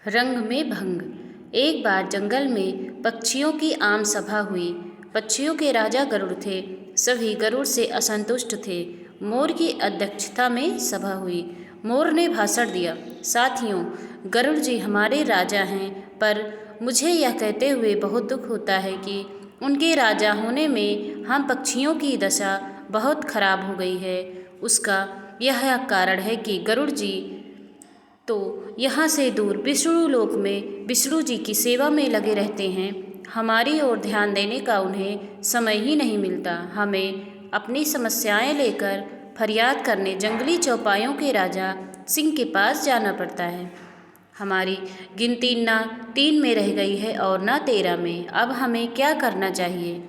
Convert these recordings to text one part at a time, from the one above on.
रंग में भंग। एक बार जंगल में पक्षियों की आम सभा हुई। पक्षियों के राजा गरुड़ थे। सभी गरुड़ से असंतुष्ट थे। मोर की अध्यक्षता में सभा हुई। मोर ने भाषण दिया, साथियों, गरुड़ जी हमारे राजा हैं, पर मुझे यह कहते हुए बहुत दुख होता है कि उनके राजा होने में हम पक्षियों की दशा बहुत खराब हो गई है। उसका यह कारण है कि गरुड़ जी तो यहाँ से दूर विष्णु लोक में विष्णु जी की सेवा में लगे रहते हैं। हमारी ओर ध्यान देने का उन्हें समय ही नहीं मिलता। हमें अपनी समस्याएं लेकर फरियाद करने जंगली चौपायों के राजा सिंह के पास जाना पड़ता है। हमारी गिनती ना 3 में रह गई है और ना 13 में। अब हमें क्या करना चाहिए,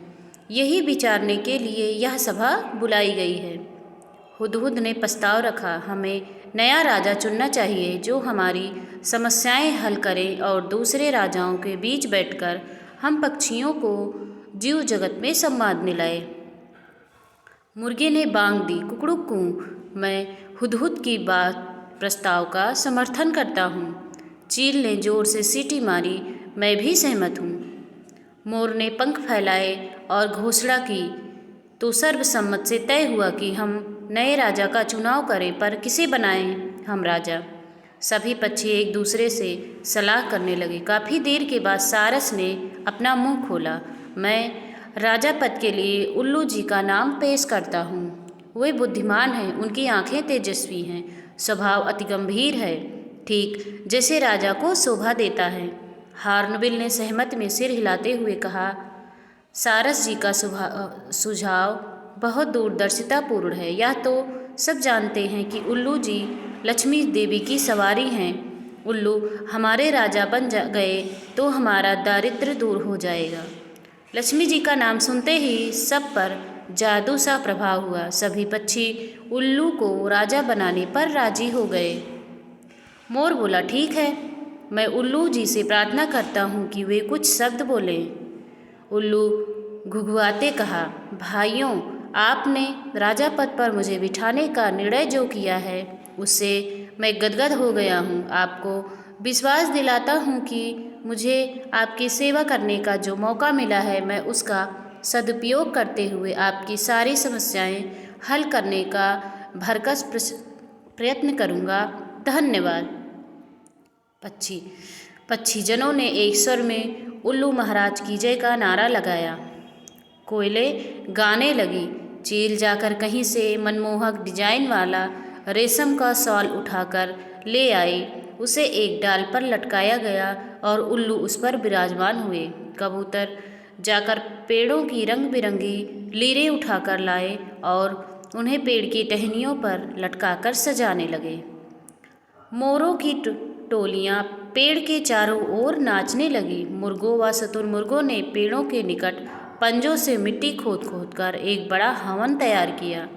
यही विचारने के लिए यह सभा बुलाई गई है। हुदहुद ने प्रस्ताव रखा, हमें नया राजा चुनना चाहिए जो हमारी समस्याएं हल करे और दूसरे राजाओं के बीच बैठकर हम पक्षियों को जीव जगत में सम्मान दिलाए। मुर्गे ने बांग दी, कुकड़ुक कूं, मैं हुदहुद की बात प्रस्ताव का समर्थन करता हूँ। चील ने जोर से सीटी मारी, मैं भी सहमत हूँ। मोर ने पंख फैलाए और घोषणा की तो सर्वसम्मत से तय हुआ कि हम नए राजा का चुनाव करें, पर किसे बनाएं हम राजा। सभी पक्षी एक दूसरे से सलाह करने लगे। काफ़ी देर के बाद सारस ने अपना मुंह खोला, मैं राजा पद के लिए उल्लू जी का नाम पेश करता हूँ। वे बुद्धिमान हैं, उनकी आंखें तेजस्वी हैं, स्वभाव अति गंभीर है, ठीक जैसे राजा को शोभा देता है। हार्नबिल ने सहमत में सिर हिलाते हुए कहा, सारस जी का सुझाव बहुत दूरदर्शितापूर्ण है। यह तो सब जानते हैं कि उल्लू जी लक्ष्मी देवी की सवारी हैं। उल्लू हमारे राजा बन गए तो हमारा दारिद्र्य दूर हो जाएगा। लक्ष्मी जी का नाम सुनते ही सब पर जादू सा प्रभाव हुआ। सभी पक्षी उल्लू को राजा बनाने पर राजी हो गए। मोर बोला, ठीक है, मैं उल्लू जी से प्रार्थना करता हूँ कि वे कुछ शब्द बोलें। उल्लू घुघुआते कहा, भाइयों, आपने राजा पद पर मुझे बिठाने का निर्णय जो किया है उससे मैं गदगद हो गया हूँ। आपको विश्वास दिलाता हूँ कि मुझे आपकी सेवा करने का जो मौका मिला है, मैं उसका सदुपयोग करते हुए आपकी सारी समस्याएं हल करने का भरसक प्रयत्न करूँगा। धन्यवाद। पक्षीजनों ने एक स्वर में उल्लू महाराज की जय का नारा लगाया। कोयले गाने लगी। चील जाकर कहीं से मनमोहक डिजाइन वाला रेशम का शॉल उठाकर ले आई। उसे एक डाल पर लटकाया गया और उल्लू उस पर विराजमान हुए। कबूतर जाकर पेड़ों की रंग बिरंगी लीरें उठाकर लाए और उन्हें पेड़ की टहनियों पर लटकाकर सजाने लगे। मोरों की टोलियां पेड़ के चारों ओर नाचने लगी। मुर्गों व शुतुरमुर्गों ने पेड़ों के निकट पंजों से मिट्टी खोद खोद कर एक बड़ा हवन तैयार किया।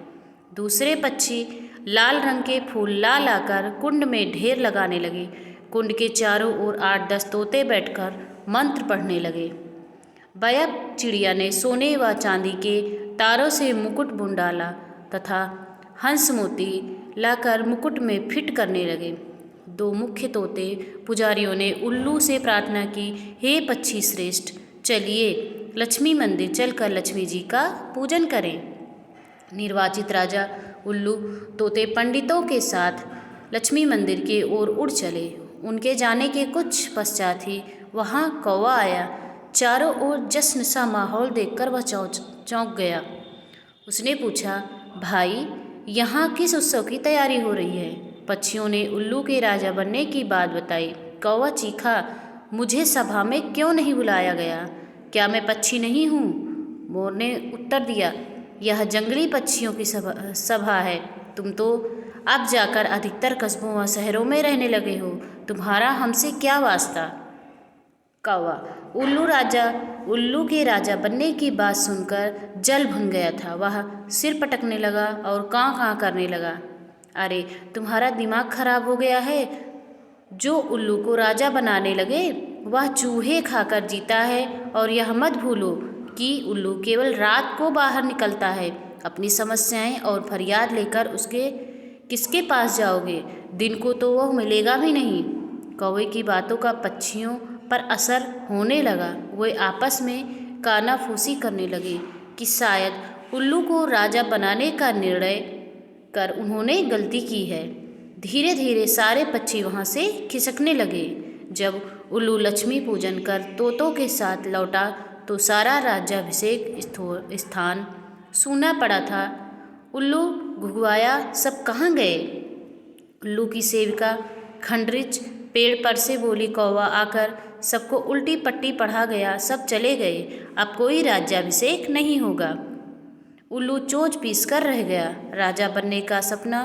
दूसरे पक्षी लाल रंग के फूल ला लाकर कुंड में ढेर लगाने लगे। कुंड के चारों ओर 8-10 तोते बैठकर मंत्र पढ़ने लगे। बयक चिड़िया ने सोने व चांदी के तारों से मुकुट बुन डाला तथा हंस मोती लाकर मुकुट में फिट करने लगे। 2 मुख्य तोते पुजारियों ने उल्लू से प्रार्थना की, हे पक्षी श्रेष्ठ, चलिए लक्ष्मी मंदिर चलकर लक्ष्मी जी का पूजन करें। निर्वाचित राजा उल्लू तोते पंडितों के साथ लक्ष्मी मंदिर की ओर उड़ चले। उनके जाने के कुछ पश्चात ही वहाँ कौवा आया। चारों ओर जश्न सा माहौल देखकर वह चौंक गया। उसने पूछा, भाई, यहाँ किस उत्सव की तैयारी हो रही है? पक्षियों ने उल्लू के राजा बनने की बात बताई। कौवा चीखा, मुझे सभा में क्यों नहीं बुलाया गया? क्या मैं पक्षी नहीं हूँ? मोर ने उत्तर दिया, यह जंगली पक्षियों की सभा है। तुम तो अब जाकर अधिकतर कस्बों व शहरों में रहने लगे हो, तुम्हारा हमसे क्या वास्ता? कौवा, उल्लू के राजा बनने की बात सुनकर जल भुन गया था। वह सिर पटकने लगा और काँ काँ करने लगा। अरे, तुम्हारा दिमाग खराब हो गया है? जो उल्लू को राजा बनाने लगे वह चूहे खाकर जीता है, और यह मत भूलो कि उल्लू केवल रात को बाहर निकलता है। अपनी समस्याएं और फरियाद लेकर उसके किसके पास जाओगे? दिन को तो वह मिलेगा भी नहीं। कौवे की बातों का पक्षियों पर असर होने लगा। वे आपस में कानाफूसी करने लगे कि शायद उल्लू को राजा बनाने का निर्णय कर उन्होंने गलती की है। धीरे धीरे सारे पक्षी वहाँ से खिसकने लगे। जब उल्लू लक्ष्मी पूजन कर तोतों के साथ लौटा तो सारा राज्याभिषेक स्थान सूना पड़ा था। उल्लू घुघुआया, सब कहाँ गए? उल्लू की सेविका खंडरिच पेड़ पर से बोली, कौवा आकर सबको उल्टी पट्टी पढ़ा गया, सब चले गए, अब कोई राज्याभिषेक नहीं होगा। उल्लू चोंच पीस कर रह गया। राजा बनने का सपना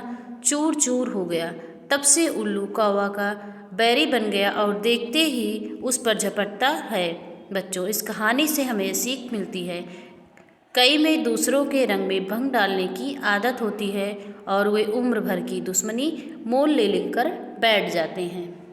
चूर चूर हो गया। तब से उल्लू कौवा का बैरी बन गया और देखते ही उस पर झपटता है। बच्चों, इस कहानी से हमें सीख मिलती है, कई में दूसरों के रंग में भंग डालने की आदत होती है और वे उम्र भर की दुश्मनी मोल ले लेकर बैठ जाते हैं।